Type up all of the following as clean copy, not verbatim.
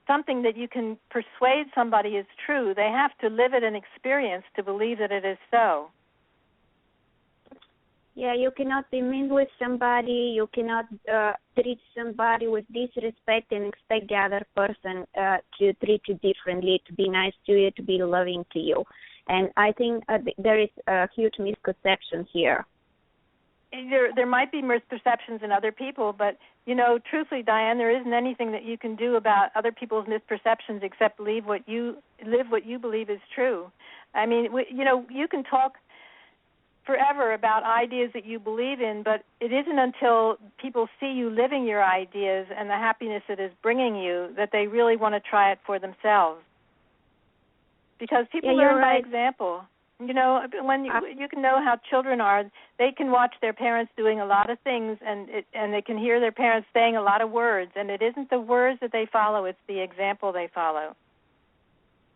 something that you can persuade somebody is true. They have to live it and experience to believe that it is so. Yeah, you cannot be mean with somebody. You cannot treat somebody with disrespect and expect the other person to treat you differently, to be nice to you, to be loving to you. And I think there is a huge misconception here. There might be misperceptions in other people, but, truthfully, Diane, there isn't anything that you can do about other people's misperceptions except live what you believe is true. I mean, you can talk forever about ideas that you believe in, but it isn't until people see you living your ideas and the happiness it is bringing you that they really want to try it for themselves. Because people learn by example. When you can know how children are, they can watch their parents doing a lot of things, and they can hear their parents saying a lot of words, and it isn't the words that they follow, it's the example they follow.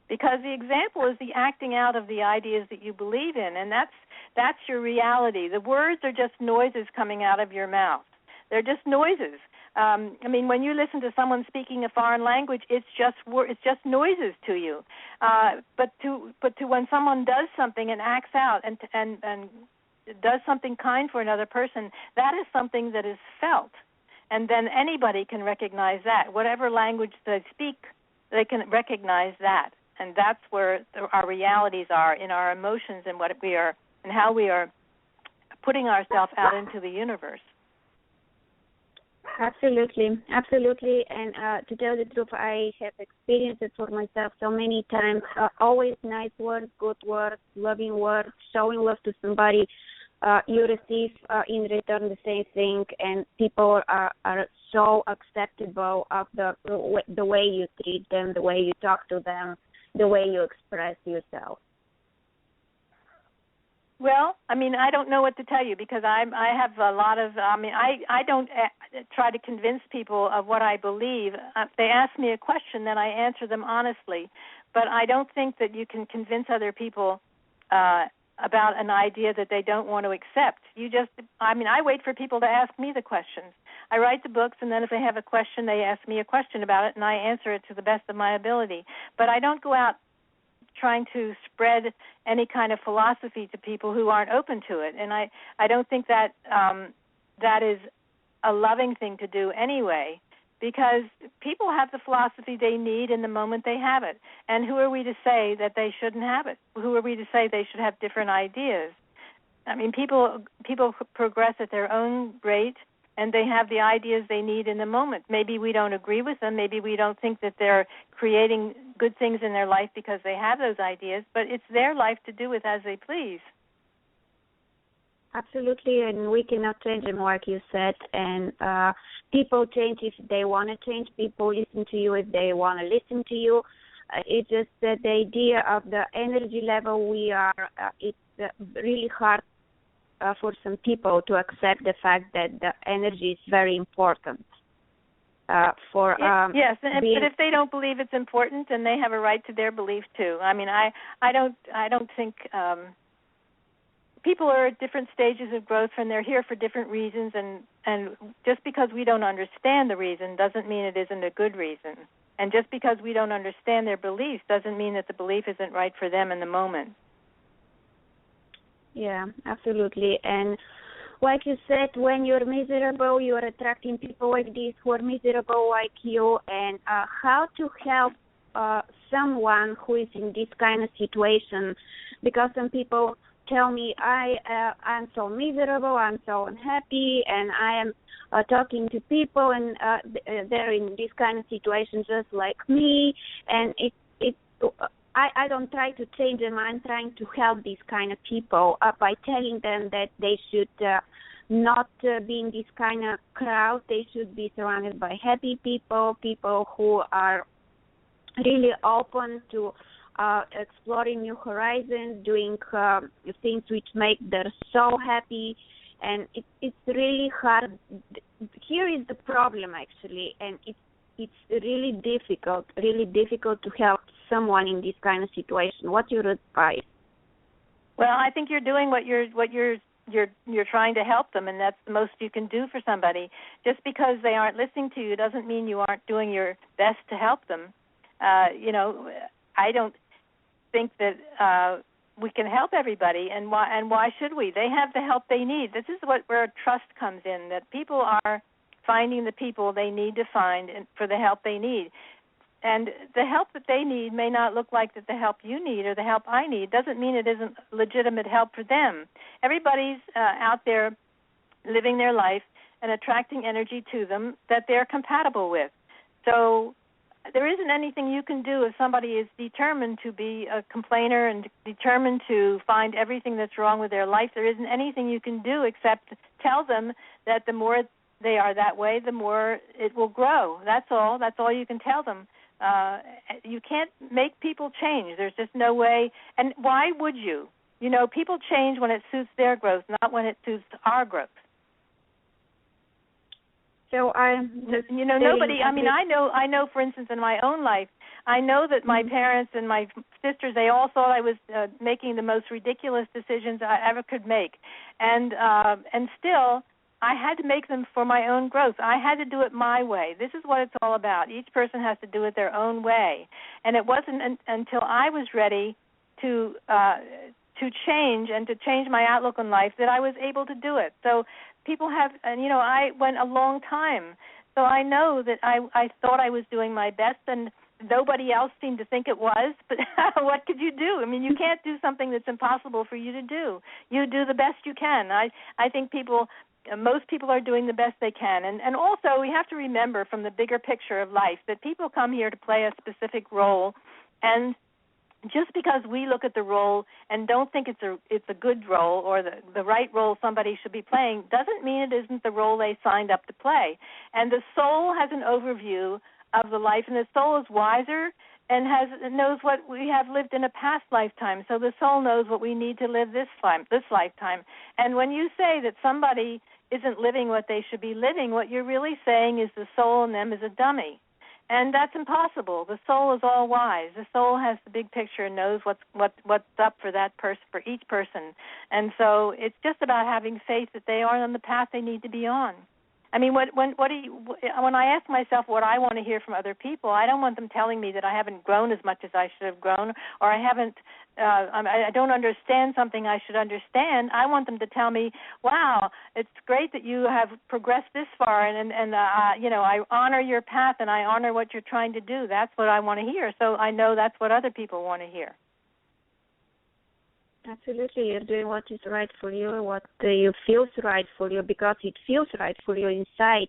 Because the example is the acting out of the ideas that you believe in, and that's your reality. The words are just noises coming out of your mouth. They're just noises. When you listen to someone speaking a foreign language, it's just noises to you. But to when someone does something and acts out and does something kind for another person, that is something that is felt. And then anybody can recognize that. Whatever language they speak, they can recognize that. And that's where our realities are, in our emotions and what we are and how we are putting ourselves out into the universe. Absolutely. And to tell the truth, I have experienced it for myself so many times. Always nice words, good words, loving words, showing love to somebody. You receive in return the same thing, and people are so acceptable of the way you treat them, the way you talk to them, the way you express yourself. Well, I don't know what to tell you because I have a lot of, I don't try to convince people of what I believe. If they ask me a question, then I answer them honestly. But I don't think that you can convince other people about an idea that they don't want to accept. I wait for people to ask me the questions. I write the books, and then if they have a question, they ask me a question about it, and I answer it to the best of my ability. But I don't go out trying to spread any kind of philosophy to people who aren't open to it. And I don't think that that is a loving thing to do anyway, because people have the philosophy they need in the moment they have it. And who are we to say that they shouldn't have it? Who are we to say they should have different ideas? People progress at their own rate, and they have the ideas they need in the moment. Maybe we don't agree with them. Maybe we don't think that they're creating good things in their life because they have those ideas, but it's their life to do with as they please. Absolutely, and we cannot change them, like you said. And people change if they want to change. People listen to you if they want to listen to you. It's just that the idea of the energy level we are, it's really hard for some people to accept the fact that the energy is very important. Yes, but if they don't believe it's important, then they have a right to their belief too. I don't think people are at different stages of growth, and they're here for different reasons. And just because we don't understand the reason doesn't mean it isn't a good reason. And just because we don't understand their beliefs doesn't mean that the belief isn't right for them in the moment. Yeah, absolutely. And like you said, when you're miserable, you're attracting people like this who are miserable like you. And how to help someone who is in this kind of situation? Because some people tell me, I'm so miserable, I'm so unhappy, and I am talking to people, and they're in this kind of situation just like me. And I don't try to change them. I'm trying to help these kind of people by telling them that they should not be in this kind of crowd. They should be surrounded by happy people, people who are really open to exploring new horizons, doing things which make them so happy. And it's really hard. Here is the problem, actually, and it's really difficult to help someone in this kind of situation. What's your advice? Well, I think you're doing what you're you're trying to help them, and that's the most you can do for somebody. Just because they aren't listening to you doesn't mean you aren't doing your best to help them. I don't think that we can help everybody, and why should we? They have the help they need. This is where trust comes in, that people are finding the people they need to find for the help they need. And the help that they need may not look like the help you need or the help I need. Doesn't mean it isn't legitimate help for them. Everybody's out there living their life and attracting energy to them that they're compatible with. So there isn't anything you can do if somebody is determined to be a complainer and determined to find everything that's wrong with their life. There isn't anything you can do except tell them that the more they are that way, the more it will grow. That's all. That's all you can tell them. You can't make people change. There's just no way. And why would you? People change when it suits their growth, not when it suits our growth. So nobody. I mean, I know. For instance, in my own life, I know that my parents and my sisters, they all thought I was making the most ridiculous decisions I ever could make, and still, I had to make them for my own growth. I had to do it my way. This is what it's all about. Each person has to do it their own way, and it wasn't until I was ready to change and to change my outlook on life that I was able to do it. So people have, and I went a long time. So I know that I thought I was doing my best, and nobody else seemed to think it was. But what could you do? I mean, you can't do something that's impossible for you to do. You do the best you can. I think most people are doing the best they can. And also we have to remember from the bigger picture of life that people come here to play a specific role, and just because we look at the role and don't think it's a good role or the right role somebody should be playing doesn't mean it isn't the role they signed up to play. And the soul has an overview of the life, and the soul is wiser and knows what we have lived in a past lifetime. So the soul knows what we need to live this lifetime. And when you say that somebody isn't living what they should be living, what you're really saying is the soul in them is a dummy. And that's impossible. The soul is all wise. The soul has the big picture and knows what's up for that person, for each person. And so it's just about having faith that they are on the path they need to be on. I mean, when I ask myself what I want to hear from other people, I don't want them telling me that I haven't grown as much as I should have grown, or I don't understand something I should understand. I want them to tell me, wow, it's great that you have progressed this far, and I honor your path and I honor what you're trying to do. That's what I want to hear. So I know that's what other people want to hear. Absolutely, you're doing what is right for you, what you feels right for you, because it feels right for you inside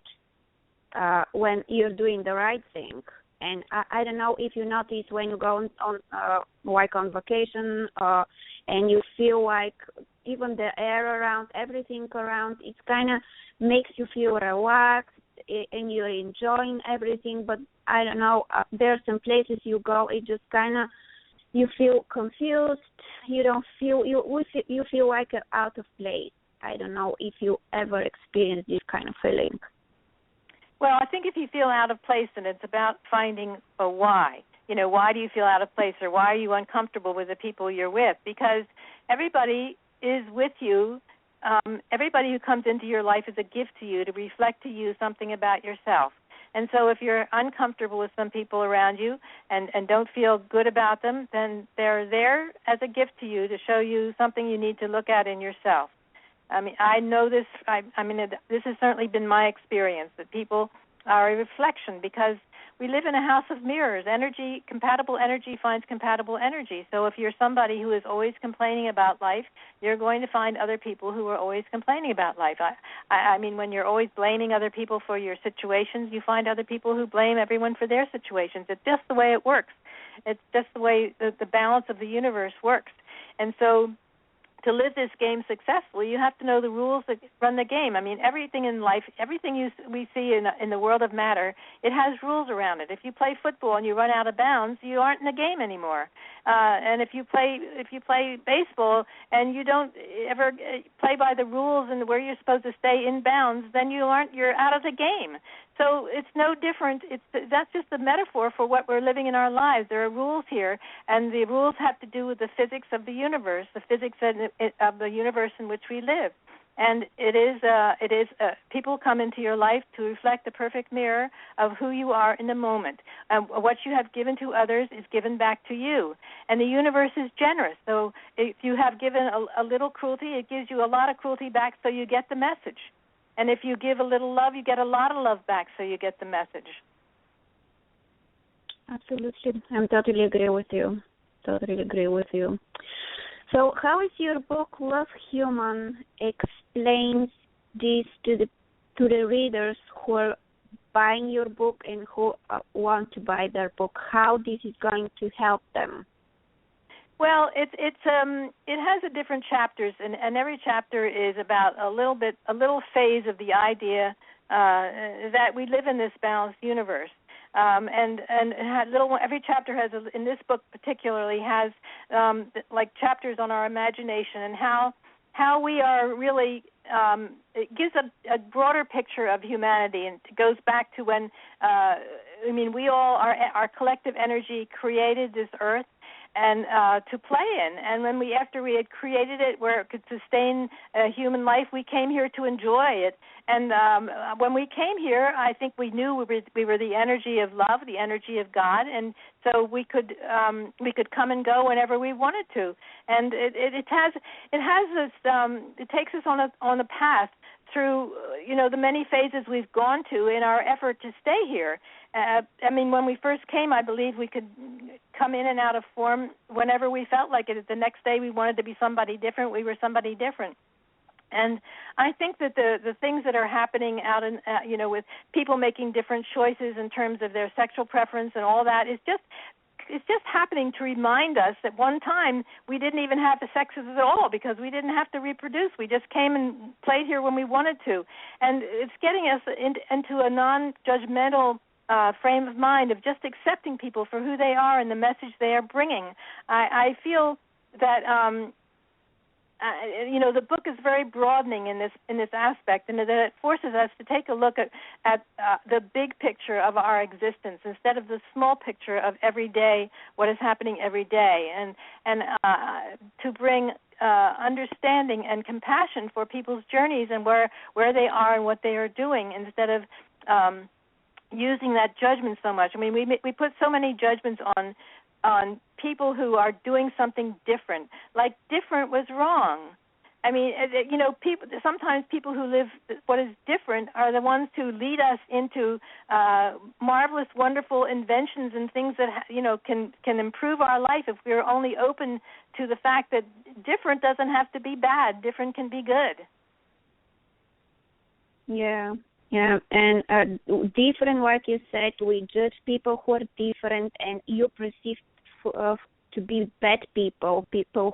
when you're doing the right thing. And I don't know if you notice when you go on vacation and you feel like even the air around, everything around, it kind of makes you feel relaxed and you're enjoying everything. But I don't know, there are some places you go, it just kind of, you feel confused. You don't feel you feel like out of place. I don't know if you ever experienced this kind of feeling. Well, I think if you feel out of place, then it's about finding a why. Why do you feel out of place, or why are you uncomfortable with the people you're with? Because everybody is with you. Everybody who comes into your life is a gift to you to reflect to you something about yourself. And so if you're uncomfortable with some people around you and don't feel good about them, then they're there as a gift to you to show you something you need to look at in yourself. I mean, I know this. This has certainly been my experience, that people are a reflection, because we live in a house of mirrors. Compatible energy finds compatible energy. So if you're somebody who is always complaining about life, you're going to find other people who are always complaining about life. I mean, when you're always blaming other people for your situations, you find other people who blame everyone for their situations. It's just the way it works. It's just the way the balance of the universe works. And so to live this game successfully, you have to know the rules that run the game. I mean, everything in life, everything we see in the world of matter, it has rules around it. If you play football and you run out of bounds, you aren't in the game anymore. And if you play baseball and you don't ever play by the rules and where you're supposed to stay in bounds, then you're out of the game. So it's no different. That's just a metaphor for what we're living in our lives. There are rules here, and the rules have to do with the physics of the universe, the physics of the universe in which we live. And it is people come into your life to reflect the perfect mirror of who you are in the moment. What you have given to others is given back to you. And the universe is generous. So if you have given a little cruelty, it gives you a lot of cruelty back, so you get the message. And if you give a little love, you get a lot of love back, so you get the message. Absolutely. I totally agree with you. Totally agree with you. So how is your book, Love Human, explains this to the readers who are buying your book and who want to buy their book? How this is going to help them? Well, it has a different chapters, and every chapter is about a little phase of the idea that we live in this balanced universe. And every chapter has, in this book particularly, has like chapters on our imagination and how we are really. It gives a broader picture of humanity, and it goes back to when we all our collective energy created this earth. And to play in, and after we had created it where it could sustain human life, we came here to enjoy it. And when we came here, I think we knew we were the energy of love, the energy of God, and so we could come and go whenever we wanted to. And it takes us on a path through the many phases we've gone to in our effort to stay here. When we first came, I believe we could come in and out of form whenever we felt like it. The next day we wanted to be somebody different. We were somebody different. And I think that the things that are happening out in, with people making different choices in terms of their sexual preference and all that is just happening to remind us that one time we didn't even have the sexes at all because we didn't have to reproduce. We just came and played here when we wanted to. And it's getting us into a non-judgmental frame of mind of just accepting people for who they are and the message they are bringing. I feel that the book is very broadening in this aspect, and that it forces us to take a look at the big picture of our existence instead of the small picture of every day, what is happening every day, and to bring understanding and compassion for people's journeys and where they are and what they are doing instead of using that judgment so much. We put so many judgments on people who are doing something different, like different was wrong. Sometimes people who live what is different are the ones who lead us into marvelous, wonderful inventions and things that can improve our life if we're only open to the fact that different doesn't have to be bad. Different can be good. Yeah. Yeah, and different, like you said, we judge people who are different, and you perceive to be bad people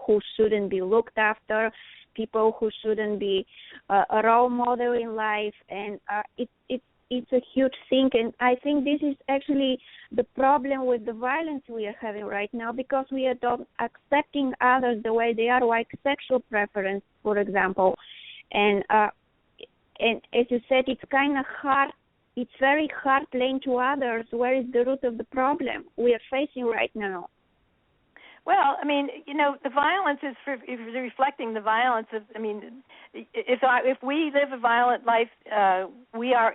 who shouldn't be looked after, people who shouldn't be a role model in life, and it's a huge thing. And I think this is actually the problem with the violence we are having right now, because we are not accepting others the way they are, like sexual preference, for example, and as you said, it's kind of hard. It's very hard laying to others where is the root of the problem we are facing right now. Well, the violence is reflecting the violence of. If we live a violent life, we are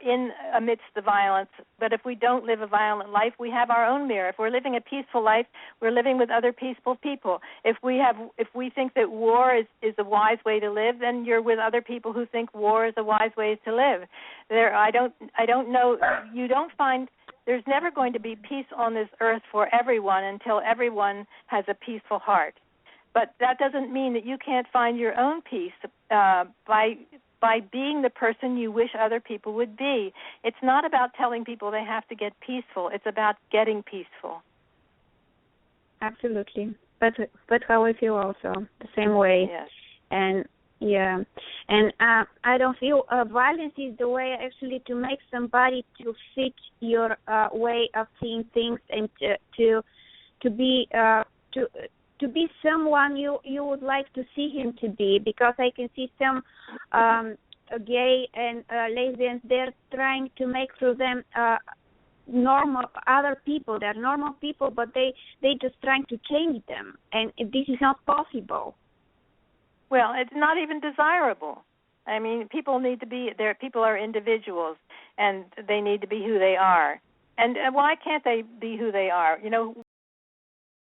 amidst the violence. But if we don't live a violent life, we have our own mirror. If we're living a peaceful life, we're living with other peaceful people. If we think that war is a wise way to live, then you're with other people who think war is a wise way to live. I don't know. You don't find. There's never going to be peace on this earth for everyone until everyone has a peaceful heart. But that doesn't mean that you can't find your own peace by being the person you wish other people would be. It's not about telling people they have to get peaceful. It's about getting peaceful. Absolutely. But how I feel also the same way. Yes. And yeah, and I don't feel violence is the way actually to make somebody to fit your way of seeing things and to be someone you would like to see him to be, because I can see some gay and lesbians, they're trying to make through them normal other people. They're normal people, but they just trying to change them, and this is not possible. Well, it's not even desirable. I mean, people need to be there. People are individuals, and they need to be who they are. And why can't they be who they are? You know,